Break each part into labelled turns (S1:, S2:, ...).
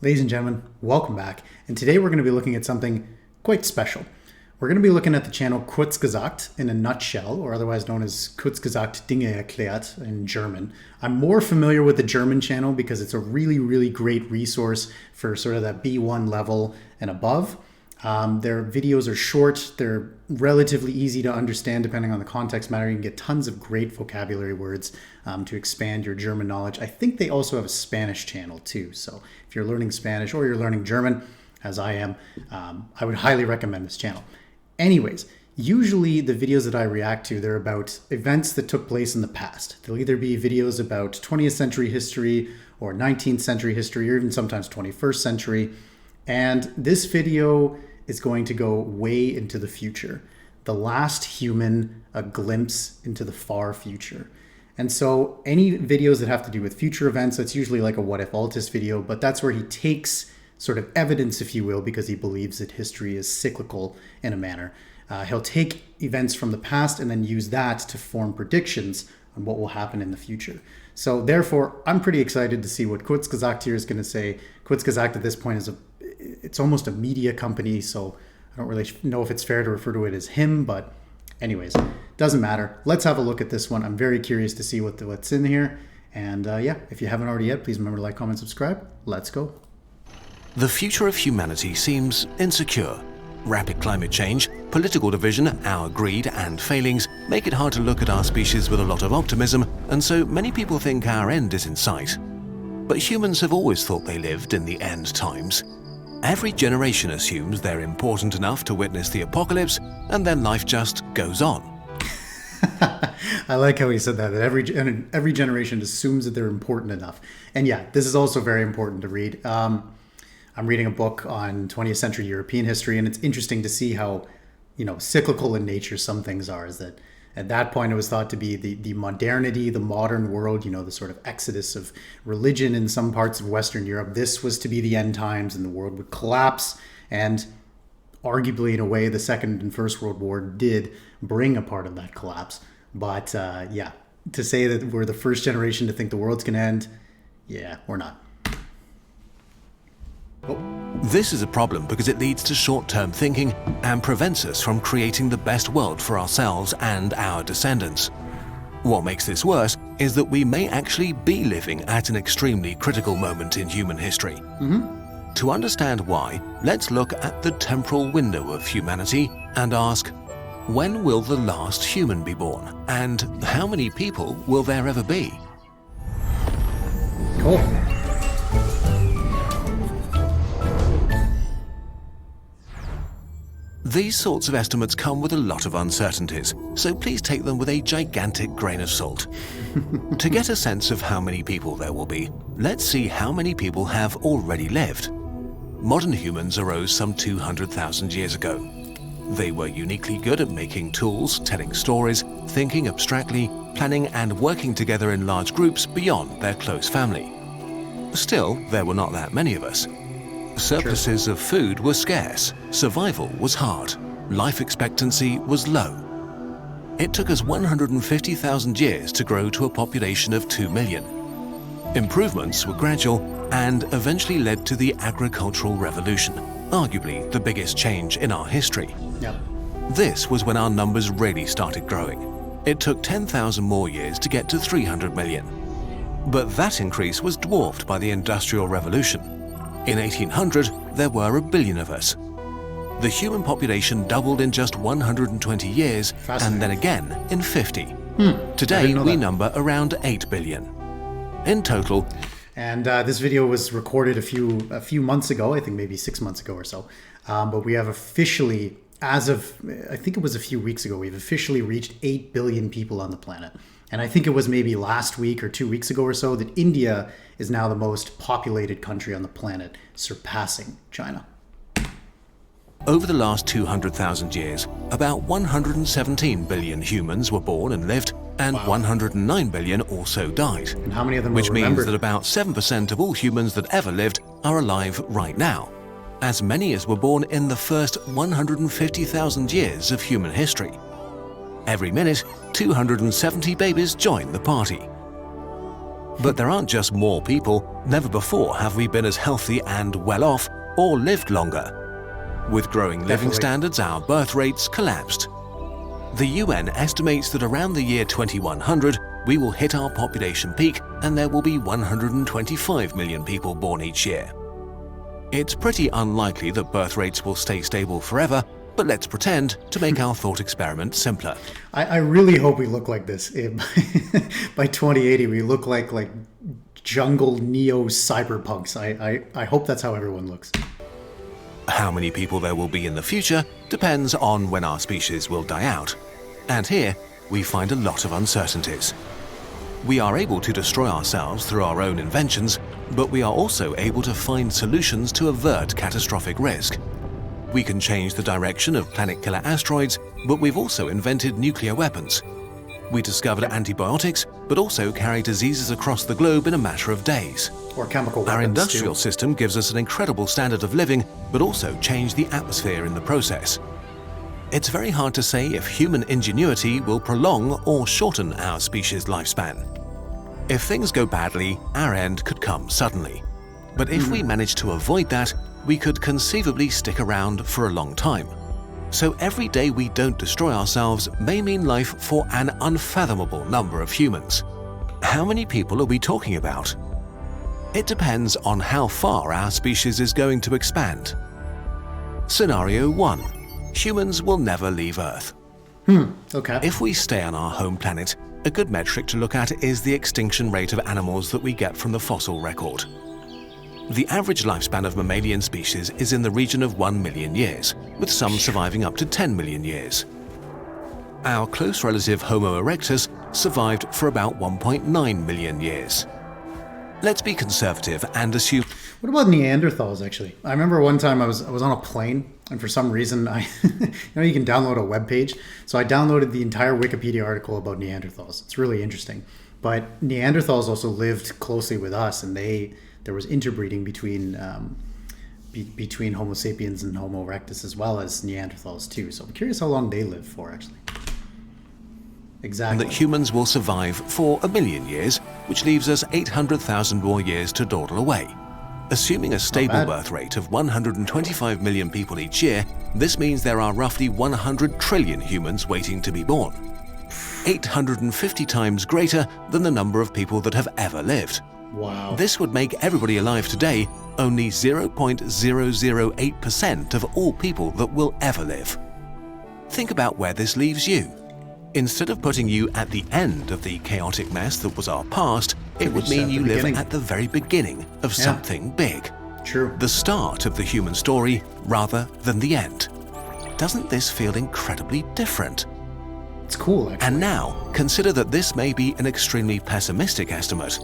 S1: Ladies and gentlemen, welcome back. And today we're going to be looking at something quite special. We're going to be looking at the channel Kurzgesagt in a nutshell, or otherwise known as Kurzgesagt Dinge erklärt in German. I'm more familiar with the German channel because it's a really great resource for sort of that B1 level and above. Their videos are short, they're relatively easy to understand depending on the context matter. You can get tons of great vocabulary words to expand your German knowledge. I think they also have a Spanish channel too. So if you're learning Spanish or you're learning German, as I am, I would highly recommend this channel. Anyways, usually the videos that I react to, they're about events that took place in the past. They'll either be videos about 20th century history or 19th century history, or even sometimes 21st century. And this video is going to go way into the future. The Last Human, a glimpse into the far future. And so any videos that have to do with future events, that's usually like a what if altus video, but that's where he takes sort of evidence, if you will, because he believes that history is cyclical in a manner. He'll take events from the past and then use that to form predictions on what will happen in the future. So therefore, I'm pretty excited to see what Kurzgesagt here is going to say. Kurzgesagt at this point it's almost a media company, so I don't really know if it's fair to refer to it as him, but anyways, doesn't matter. Let's have a look at this one. I'm very curious to see what's in here. And yeah, if you haven't already yet, please remember to like, comment, subscribe. Let's go.
S2: The future of humanity seems insecure. Rapid climate change, political division, our greed and failings make it hard to look at our species with a lot of optimism, and so many people think our end is in sight. But humans have always thought they lived in the end times. Every generation assumes they're important enough to witness the apocalypse, and then life just goes on.
S1: I like how he said that every generation assumes that they're important enough. And yeah, this is also very important to read. I'm reading a book on 20th century European history, and it's interesting to see how, cyclical in nature some things are. Is that at that point it was thought to be the modernity, the modern world, the sort of exodus of religion in some parts of Western Europe. This was to be the end times and the world would collapse. And arguably, in a way, the Second and First World War did bring a part of that collapse. But yeah, to say that we're the first generation to think the world's going to end, yeah, we're not.
S2: This is a problem because it leads to short-term thinking and prevents us from creating the best world for ourselves and our descendants. What makes this worse is that we may actually be living at an extremely critical moment in human history. To understand why, let's look at the temporal window of humanity and ask, when will the last human be born? And how many people will there ever be?
S1: Cool.
S2: These sorts of estimates come with a lot of uncertainties, so please take them with a gigantic grain of salt. To get a sense of how many people there will be, let's see how many people have already lived. Modern humans arose some 200,000 years ago. They were uniquely good at making tools, telling stories, thinking abstractly, planning and working together in large groups beyond their close family. Still, there were not that many of us. Surpluses of food were scarce, survival was hard, life expectancy was low. It took us 150,000 years to grow to a population of 2 million. Improvements were gradual and eventually led to the agricultural revolution, arguably the biggest change in our history.
S1: Yep.
S2: This was when our numbers really started growing. It took 10,000 more years to get to 300 million. But that increase was dwarfed by the Industrial Revolution. In 1800, there were 1 billion of us. The human population doubled in just 120 years, and then again in 50. Today, we number around 8 billion. In total.
S1: And this video was recorded a few months ago, I think maybe 6 months ago or so. But we have officially, as of, I think it was a few weeks ago, we've officially reached 8 billion people on the planet. And I think it was maybe last week or 2 weeks ago or so that India is now the most populated country on the planet, surpassing China.
S2: Over the last 200,000 years, about 117 billion humans were born and lived, and 109 billion also died.
S1: And how many of them
S2: Which
S1: were
S2: means
S1: remembered?
S2: that about 7% of all humans that ever lived are alive right now. As many as were born in the first 150,000 years of human history. Every minute, 270 babies join the party. But there aren't just more people, never before have we been as healthy and well off or lived longer. With growing living
S1: Definitely.
S2: standards, our birth rates collapsed. The UN estimates that around the year 2100, we will hit our population peak and there will be 125 million people born each year. It's pretty unlikely that birth rates will stay stable forever, but let's pretend to make our thought experiment simpler.
S1: I really hope we look like this. By 2080, we look like jungle neo cyberpunks. I hope that's how everyone looks.
S2: How many people there will be in the future depends on when our species will die out. And here, we find a lot of uncertainties. We are able to destroy ourselves through our own inventions, but we are also able to find solutions to avert catastrophic risk. We can change the direction of planet-killer asteroids, but we've also invented nuclear weapons. We discovered antibiotics, but also carry diseases across the globe in a matter of days.
S1: Or chemical weapons,
S2: Our industrial
S1: too.
S2: system gives us an incredible standard of living, but also changed the atmosphere in the process. It's very hard to say if human ingenuity will prolong or shorten our species' lifespan. If things go badly, our end could come suddenly. But if we manage to avoid that, we could conceivably stick around for a long time. So every day we don't destroy ourselves may mean life for an unfathomable number of humans. How many people are we talking about? It depends on how far our species is going to expand. Scenario 1. Humans will never leave Earth.
S1: Okay.
S2: If we stay on our home planet, a good metric to look at is the extinction rate of animals that we get from the fossil record. The average lifespan of mammalian species is in the region of 1 million years, with some surviving up to 10 million years. Our close relative Homo erectus survived for about 1.9 million years. Let's be conservative and assume...
S1: What about Neanderthals, actually? I remember one time I was on a plane, and for some reason, you can download a web page. So I downloaded the entire Wikipedia article about Neanderthals. It's really interesting. But Neanderthals also lived closely with us, and there was interbreeding between Homo sapiens and Homo erectus, as well as Neanderthals too. So I'm curious how long they lived for, actually. Exactly.
S2: that humans will survive for 1 million years, which leaves us 800,000 more years to dawdle away. Assuming a stable
S1: bad.
S2: birth rate of 125 million people each year, this means there are roughly 100 trillion humans waiting to be born. 850 times greater than the number of people that have ever lived.
S1: Wow.
S2: This would make everybody alive today only 0.008% of all people that will ever live. Think about where this leaves you. Instead of putting you at the end of the chaotic mess that was our past, it would mean you live at the very beginning of something big.
S1: True.
S2: The start of the human story rather than the end. Doesn't this feel incredibly different?
S1: It's cool, actually.
S2: And now, consider that this may be an extremely pessimistic estimate.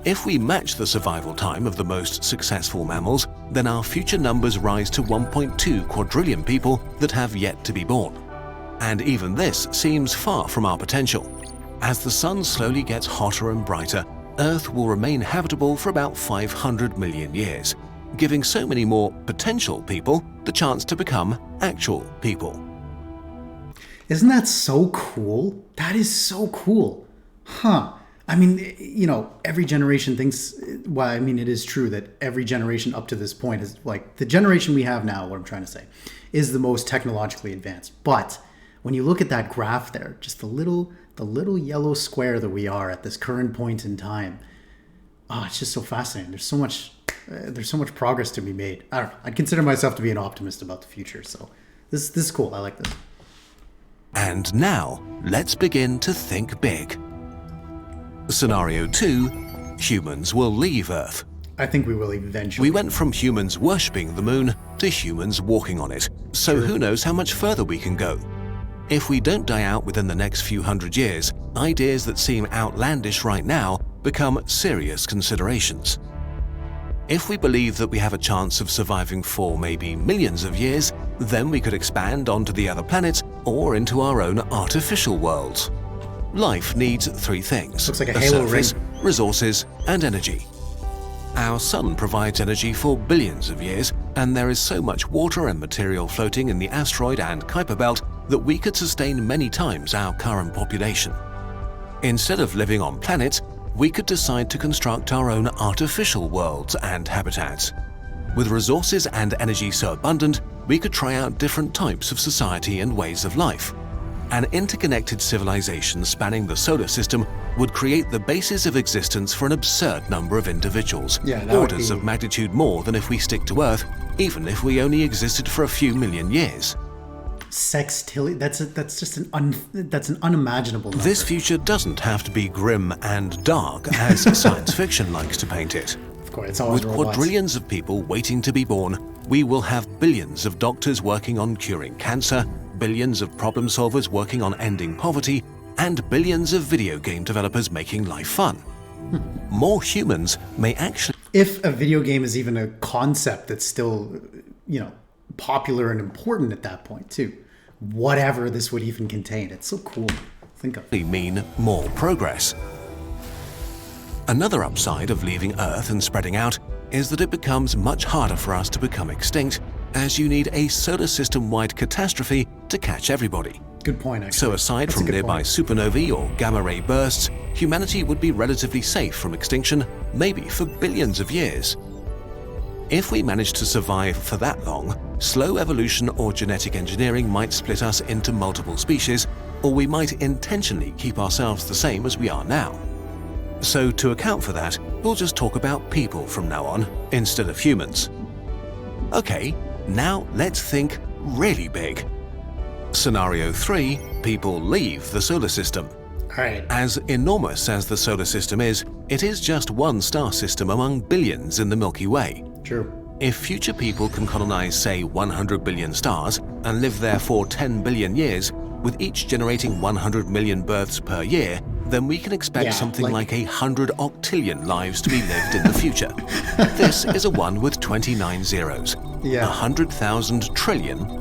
S2: If we match the survival time of the most successful mammals, then our future numbers rise to 1.2 quadrillion people that have yet to be born. And even this seems far from our potential. As the sun slowly gets hotter and brighter, Earth will remain habitable for about 500 million years, giving so many more potential people the chance to become actual people.
S1: Isn't that so cool? That is so cool. Huh. I mean, every generation thinks, well, I mean, it is true that every generation up to this point is like the generation we have now, what I'm trying to say, is the most technologically advanced. But when you look at that graph there, just the little yellow square that we are at this current point in time, it's just so fascinating. There's so much progress to be made. I don't know. I'd consider myself to be an optimist about the future. So this is cool. I like this.
S2: And now, let's begin to think big. Scenario 2, humans will leave Earth.
S1: I think we will eventually.
S2: We went from humans worshipping the moon to humans walking on it, so who knows how much further we can go. If we don't die out within the next few hundred years, ideas that seem outlandish right now become serious considerations. If we believe that we have a chance of surviving for maybe millions of years, then we could expand onto the other planets or into our own artificial worlds. Life needs 3 things:
S1: Looks like a halo
S2: surface,
S1: ring.
S2: resources, and energy. Our sun provides energy for billions of years, and there is so much water and material floating in the asteroid and Kuiper belt that we could sustain many times our current population. Instead of living on planets, we could decide to construct our own artificial worlds and habitats. With resources and energy so abundant, we could try out different types of society and ways of life. An interconnected civilization spanning the solar system would create the basis of existence for an absurd number of individuals, orders of magnitude more than if we stick to Earth, even if we only existed for a few million years.
S1: Sextillion, that's an unimaginable number.
S2: This future doesn't have to be grim and dark as science fiction likes to paint it.
S1: Of course, it's always
S2: With
S1: robots.
S2: quadrillions of people waiting to be born, we will have billions of doctors working on curing cancer, billions of problem solvers working on ending poverty, and billions of video game developers making life fun. More humans may actually...
S1: If a video game is even a concept that's still, popular and important at that point too. Whatever this would even contain. It's so cool. Think of it.
S2: mean more progress. Another upside of leaving Earth and spreading out is that it becomes much harder for us to become extinct, as you need a solar system-wide catastrophe to catch everybody.
S1: Good point, actually.
S2: So aside
S1: That's a
S2: from
S1: good
S2: nearby
S1: point.
S2: supernovae or gamma-ray bursts, humanity would be relatively safe from extinction, maybe for billions of years. If we manage to survive for that long, slow evolution or genetic engineering might split us into multiple species, or we might intentionally keep ourselves the same as we are now. So to account for that, we'll just talk about people from now on, instead of humans. Okay, now let's think really big. Scenario 3, people leave the solar system.
S1: All right.
S2: As enormous as the solar system is, it is just one star system among billions in the Milky Way.
S1: True.
S2: If future people can colonize, say, 100 billion stars and live there for 10 billion years, with each generating 100 million births per year, then we can expect something like 100 octillion lives to be lived in the future. This is a 1 with 29 zeros. 100,000 trillion.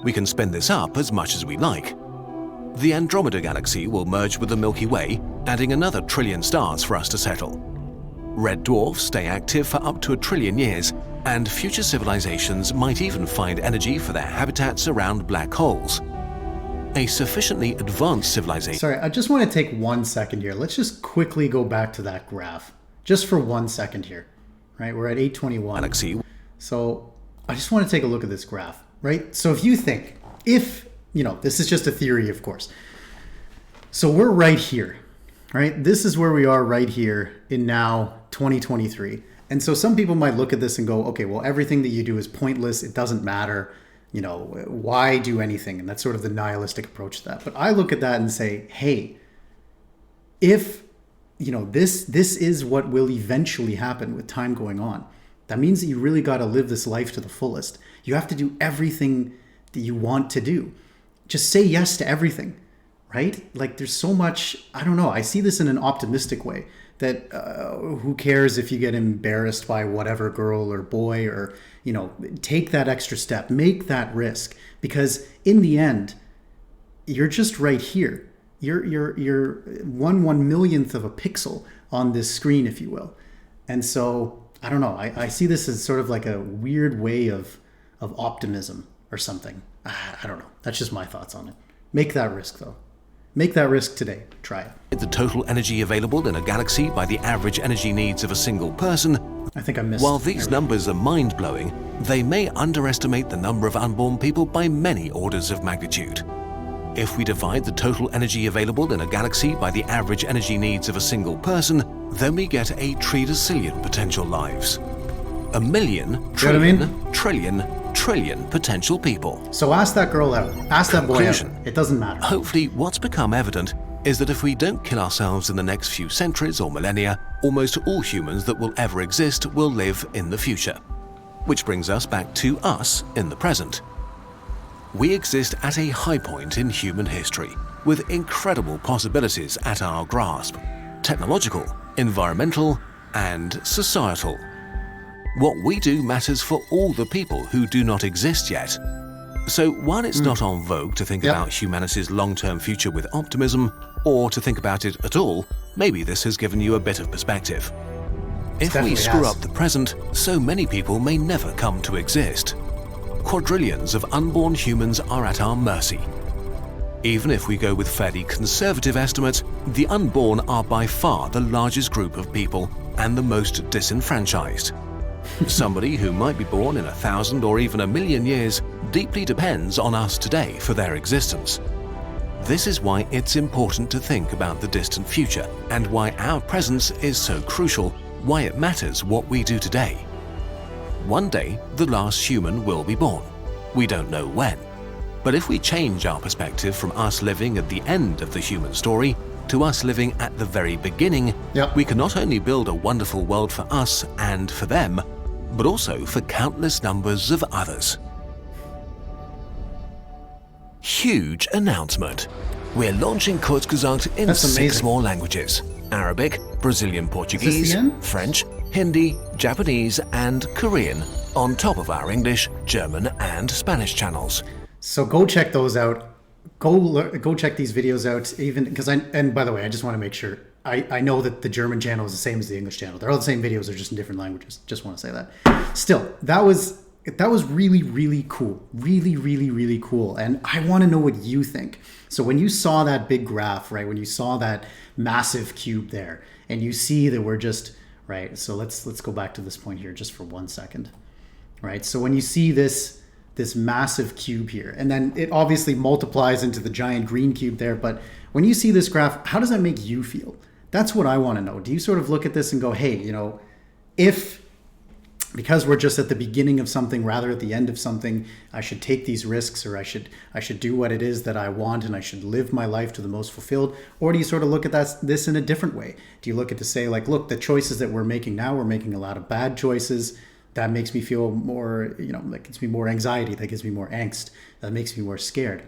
S2: We can spin this up as much as we like. The Andromeda Galaxy will merge with the Milky Way, adding another trillion stars for us to settle. Red dwarfs stay active for up to 1 trillion years, and future civilizations might even find energy for their habitats around black holes. A sufficiently advanced civilization...
S1: Sorry, I just want to take 1 second here. Let's just quickly go back to that graph. Just for 1 second here. Right, we're at 821.
S2: Galaxy.
S1: So I just want to take a look at this graph. Right? So if you think, this is just a theory, of course. So we're right here, right? This is where we are right here in now 2023. And so some people might look at this and go, okay, well, everything that you do is pointless. It doesn't matter. Why do anything? And that's sort of the nihilistic approach to that. But I look at that and say, hey, if, this is what will eventually happen with time going on. That means that you really got to live this life to the fullest. You have to do everything that you want to do. Just say yes to everything, right? Like there's so much, I don't know. I see this in an optimistic way that who cares if you get embarrassed by whatever girl or boy or, take that extra step, make that risk. Because in the end, you're just right here. You're 1/1,000,000th of a pixel on this screen, if you will. And so I don't know. I see this as sort of like a weird way of optimism or something. I don't know. That's just my thoughts on it. Make that risk, though. Make that risk today. Try it.
S2: The total energy available in a galaxy by the average energy needs of a single person.
S1: I think I missed.
S2: While these numbers are mind-blowing, they may underestimate the number of unborn people by many orders of magnitude. If we divide the total energy available in a galaxy by the average energy needs of a single person, then we get a trillion potential lives. 1 million, trillion potential people.
S1: So ask that girl out. Ask that boy out.
S2: Conclusion.
S1: It doesn't matter.
S2: Hopefully, what's become evident is that if we don't kill ourselves in the next few centuries or millennia, almost all humans that will ever exist will live in the future. Which brings us back to us in the present. We exist at a high point in human history, with incredible possibilities at our grasp. Technological, environmental, and societal. What we do matters for all the people who do not exist yet. So while it's not en vogue to think about humanity's long-term future with optimism, or to think about it at all, maybe this has given you a bit of perspective. If we screw up the present, so many people may never come to exist. Quadrillions of unborn humans are at our mercy. Even if we go with fairly conservative estimates, the unborn are by far the largest group of people and the most disenfranchised. Somebody who might be born in 1,000 or even 1,000,000 years deeply depends on us today for their existence. This is why it's important to think about the distant future and why our presence is so crucial, why it matters what we do today. One day, the last human will be born. We don't know when. But if we change our perspective from us living at the end of the human story to us living at the very beginning,
S1: Yep.
S2: we can not only build a wonderful world for us and for them, but also for countless numbers of others. Huge announcement. We're launching Kurzgesagt in
S1: That's
S2: 6
S1: amazing.
S2: more languages: Arabic, Brazilian Portuguese,
S1: end?
S2: French, Hindi, Japanese, and Korean, on top of our English, German, and Spanish channels.
S1: So go check those out. Go check these videos out. Even because and by the way, I just want to make sure I know that the German channel is the same as the English channel. They're all the same videos. They're just in different languages. Just want to say that. Still, that was really cool. Really cool. And I want to know what you think. So when you saw that big graph, right? When you saw that massive cube there, and you see that we're just right. So let's go back to this point here just for 1 second, right? So when you see this massive cube here, and then it obviously multiplies into the giant green cube there. But when you see this graph, how does that make you feel? That's what I want to know. Do you sort of look at this and go, hey, if because we're just at the beginning of something rather at the end of something, I should take these risks, or I should do what it is that I want, and I should live my life to the most fulfilled? Or do you sort of look at this in a different way? Do you look at to say like, look, the choices that we're making now, we're making a lot of bad choices. That makes me feel more, that gives me more anxiety. That gives me more angst. That makes me more scared.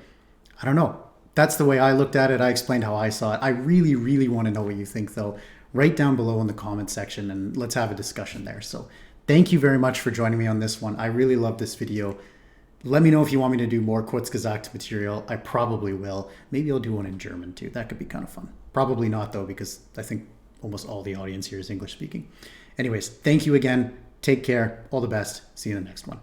S1: I don't know. That's the way I looked at it. I explained how I saw it. I really want to know what you think, though. Write down below in the comment section and let's have a discussion there. So thank you very much for joining me on this one. I really love this video. Let me know if you want me to do more Kurzgesagt material. I probably will. Maybe I'll do one in German too. That could be kind of fun. Probably not though, because I think almost all the audience here is English speaking. Anyways, thank you again. Take care. All the best. See you in the next one.